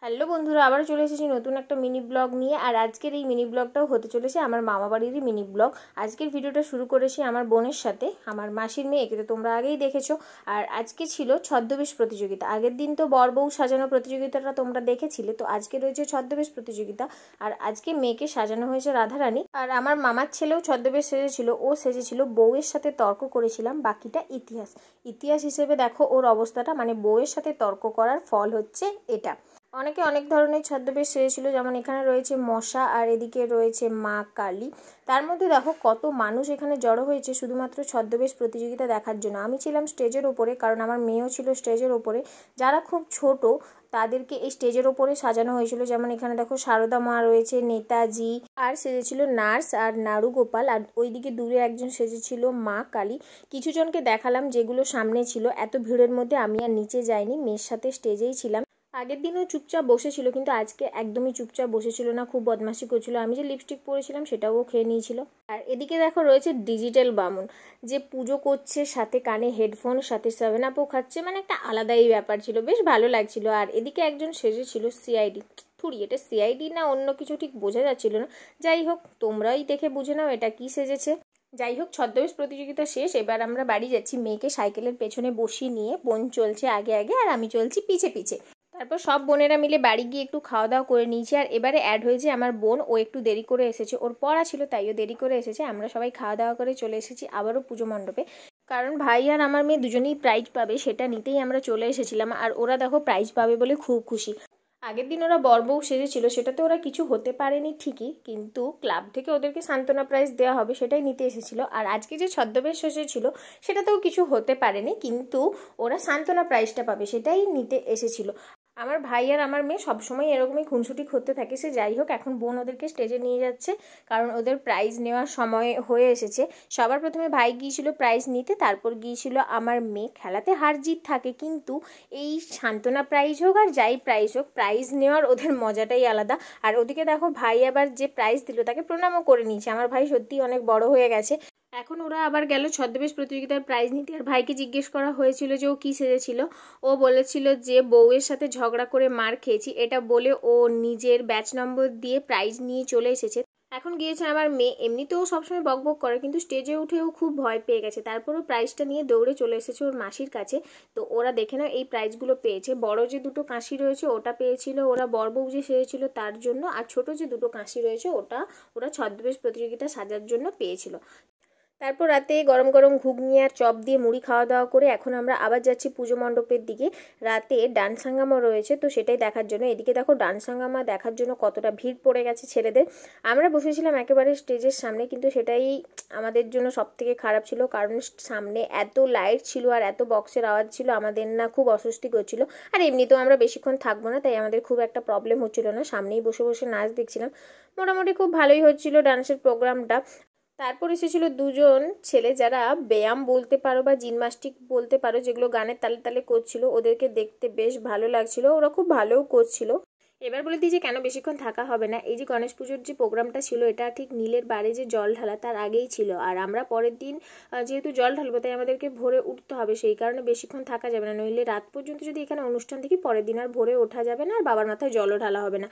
Hello বন্ধুরা, আবার চলে এসেছি নতুন একটা মিনি ব্লগ নিয়ে। আর আজকের এই মিনি ব্লগটাও হতে চলেছে আমার মামা বাড়িরই মিনি ব্লগ। আজকের ভিডিওটা শুরু করেছি আমার বোনের সাথে, আমার মাসির মেয়েকে তো তোমরা আগেই দেখেছো। আর আজকে ছিল ছদ্মবেশ প্রতিযোগিতা। আগের দিন তো বর বউ সাজানো প্রতিযোগিতাটা তোমরা দেখেছিলে, তো আজকে রয়েছে ছদ্মবেশ প্রতিযোগিতা। আর আজকে মেয়েকে সাজানো হয়েছে রাধারানী। আর আমার মামার ছেলেও ছদ্মবেশ সেজেছিল, ও সেজেছিল বউয়ের সাথে তর্ক করেছিলাম, বাকিটা ইতিহাস। ইতিহাস হিসেবে দেখো ওর অবস্থাটা, মানে বউয়ের সাথে তর্ক করার ফল হচ্ছে এটা। অনেকে অনেক ধরনের ছদ্মবেশ সেরেছিল, যেমন এখানে রয়েছে মশা আর এদিকে রয়েছে মা কালী। তার মধ্যে দেখো কত মানুষ এখানে জড়ো হয়েছে শুধুমাত্র ছদ্মবেশ প্রতিযোগিতা দেখার জন্য। আমি ছিলাম স্টেজের ওপরে, কারণ আমার মেয়েও ছিল স্টেজের ওপরে। যারা খুব ছোট তাদেরকে এই স্টেজের ওপরে সাজানো হয়েছিল। যেমন এখানে দেখো সারদা মা রয়েছে, নেতাজি, আর সেজেছিল নার্স আর নাড়ু গোপাল, আর ওইদিকে দূরে একজন সেজেছিল মা কালী। কিছু জনকে দেখালাম যেগুলো সামনে ছিল। এত ভিড়ের মধ্যে আমি আর নিচে যাইনি, মেয়ের সাথে স্টেজেই ছিলাম। আগের দিনও চুপচাপ বসেছিল, কিন্তু আজকে একদমই চুপচাপ বসেছিল না, খুব বদমাশি করছিল। আমি যে লিপস্টিক পরেছিলাম সেটাও খেয়ে নিয়েছিল। আর এদিকে দেখো রয়েছে ডিজিটাল বামুন, যে পুজো করছে, সাথে কানে হেডফোন, সাথে 7 আপও খাচ্ছে, মানে একটা আলাদাই ব্যাপার ছিল, বেশ ভালো লাগছিল। আর এদিকে একজন সেজেছিল সিআইডি। থুড়ি এটা সিআইডি না অন্য কিছু ঠিক বোঝা যাচ্ছিল না। যাই হোক, তোমরাই দেখে বুঝে নাও এটা কি সেজেছে। যাই হোক, ছদ্মবেশ প্রতিযোগিতা শেষ, এবার আমরা বাড়ি যাচ্ছি। মেয়েকে সাইকেলের পেছনে বসিয়ে নিয়ে বোন চলছে আগে আগে আর আমি চলছি পিছে পিছে। তারপর সব বোনেরা মিলে বাড়ি গিয়ে একটু খাওয়া দাওয়া করে নিয়েছি। আর এবারে অ্যাড হয়েছে আমার বোন, ও একটু দেরি করে এসেছে, ওর পড়া ছিল তাইও দেরি করে এসেছে। আমরা সবাই খাওয়া দাওয়া করে চলে এসেছি আবারও পুজো মণ্ডপে, কারণ ভাই আর আমার মেয়ে দুজনেই প্রাইজ পাবে সেটা নিতেই আমরা চলে এসেছিলাম। আর ওরা দেখো প্রাইজ পাবে বলে খুব খুশি। আগের দিন ওরা বর বউ সেজেছিল, সেটাতে ওরা কিছু হতে পারেনি ঠিকই, কিন্তু ক্লাব থেকে ওদেরকে সান্ত্বনা প্রাইজ দেওয়া হবে সেটাই নিতে এসেছিল। আর আজকে যে ছদ্মবেশ সেজেছিল সেটাতেও কিছু হতে পারেনি, কিন্তু ওরা সান্ত্বনা প্রাইজটা পাবে সেটাই নিতে এসেছিল। আমার ভাই আর আমার মেয়ে সবসময় এরকমই খুনসুটি করতে থাকে। সে যাই হোক, এখন বোন ওদেরকে স্টেজে নিয়ে যাচ্ছে, কারণ ওদের প্রাইজ নেওয়ার সময় হয়ে এসেছে। সবার প্রথমে ভাই গিয়েছিল প্রাইজ নিতে, তারপর গিয়েছিল আমার মেয়ে। খেলাতে হার জিত থাকে, কিন্তু এই সান্ত্বনা প্রাইজ হোক আর যাই প্রাইজ হোক, প্রাইজ নেওয়ার ওদের মজাটাই আলাদা। আর ওদিকে দেখো ভাই আবার যে প্রাইজ দিল তাকে প্রণামও করে নিয়েছে। আমার ভাই সত্যিই অনেক বড় হয়ে গেছে। এখন ওরা আবার গেল ছদ্মবেশ প্রতিযোগিতার প্রাইজ নিতে। আর ভাইকে জিজ্ঞেস করা হয়েছিল যে ও কী সেজেছিল। ও বলেছিল যে বউয়ের সাথে ঝগড়া করে মার খেয়েছি, এটা বলে ও নিজের ব্যাচ নম্বর দিয়ে প্রাইজ নিয়ে চলে এসেছে। এখন গিয়েছে আমার মেয়ে। এমনিতেও সবসময় বকবক করে, কিন্তু স্টেজে উঠেও খুব ভয় পেয়ে গেছে। তারপরও প্রাইজটা নিয়ে দৌড়ে চলে এসেছে ওর মাসির কাছে। তো ওরা দেখে নাও এই প্রাইজগুলো পেয়েছে। বড় যে দুটো কাঁসি রয়েছে ওটা পেয়েছিল ওরা বর বউ যে সেজেছিল তার জন্য, আর ছোট যে দুটো কাঁসি রয়েছে ওটা ওরা ছদ্মবেশ প্রতিযোগিতা সাজার জন্য পেয়েছিল। তারপর রাতে গরম গরম ঘুগনি আর চপ দিয়ে মুড়ি খাওয়া দাওয়া করে এখন আমরা আবার যাচ্ছি পুজো মণ্ডপের দিকে। রাতে ডান্স হাঙ্গামা রয়েছে, তো সেটাই দেখার জন্য। এদিকে দেখো ডান্স হাঙ্গামা দেখার জন্য কতটা ভিড় পড়ে গেছে ছেলেদের। আমরা বসেছিলাম একেবারে স্টেজের সামনে, কিন্তু সেটাই আমাদের জন্য সব থেকে খারাপ ছিল, কারণ সামনে এত লাইট ছিল আর এত বক্সের আওয়াজ ছিল, আমাদের না খুব অস্বস্তি করছিল। আর এমনিতেও আমরা বেশিক্ষণ থাকবো না, তাই আমাদের খুব একটা প্রবলেম হচ্ছিল না, সামনেই বসে বসে নাচ দেখছিলাম। মোটামুটি খুব ভালোই হচ্ছিল ডান্সের প্রোগ্রামটা। তারপর এসেছিল দুজন ছেলে যারা ব্যায়াম বলতে পারো বা জিমনাস্টিক বলতে পারো, যেগুলো গানের তালে তালে করছিল। ওদেরকে দেখতে বেশ ভালো লাগছিল, ওরা খুব ভালোও করছিল। এবার বলে দিই যে কেন বেশিক্ষণ থাকা হবে না। এই যে গণেশ পুজোর যে প্রোগ্রামটা ছিল এটা ঠিক নীলের বাড়ি যে জল ঢালা তার আগেই ছিল। আর আমরা পরের দিন যেহেতু জল ঢালবো তাই আমাদেরকে ভোরে উঠতে হবে, সেই কারণে বেশিক্ষণ থাকা যাবে না, নইলে রাত পর্যন্ত যদি এখানে অনুষ্ঠান দেখি পরের দিন আর ভোরে ওঠা যাবে না, আর বাবার মাথায় জলও ঢালা হবে না।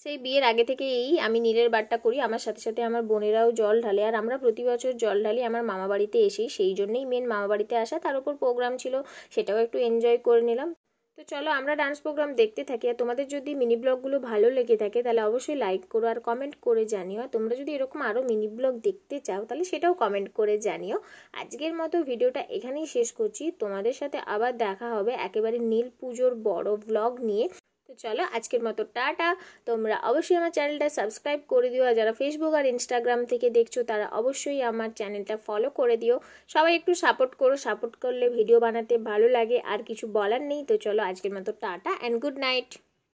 সেই বিয়ের আগে থেকেই আমি নীলের বারটা করি, আমার সাথে সাথে আমার বোনেরাও জল ঢালে। আর আমরা প্রতি বছর জল ঢালি আমার মামা বাড়িতে এসেই, সেই জন্যই মেন মামা বাড়িতে আসা। তার উপর প্রোগ্রাম ছিল, সেটাও একটু এনজয় করে নিলাম। তো চলো আমরা ডান্স প্রোগ্রাম দেখতে থাকি। আর তোমাদের যদি মিনি ব্লগগুলো ভালো লেগে থাকে তাহলে অবশ্যই লাইক করো আর কমেন্ট করে জানিও। আর তোমরা যদি এরকম আরও মিনি ব্লগ দেখতে চাও তাহলে সেটাও কমেন্ট করে জানিও। আজকের মতো ভিডিওটা এখানেই শেষ করছি, তোমাদের সাথে আবার দেখা হবে একেবারে নীল পুজোর বড় ব্লগ নিয়ে। তো চলো আজকের মতো টাটা। তোমরা অবশ্যই আমার চ্যানেলটা সাবস্ক্রাইব করে দিও, আর যারা ফেসবুক আর ইনস্টাগ্রাম থেকে দেখছো তারা অবশ্যই আমার চ্যানেলটা ফলো করে দিও। সবাই একটু সাপোর্ট করো, সাপোর্ট করলে ভিডিও বানাতে ভালো লাগে। আর কিছু বলার নেই, তো চলো আজকের মতো টাটা অ্যান্ড গুড নাইট।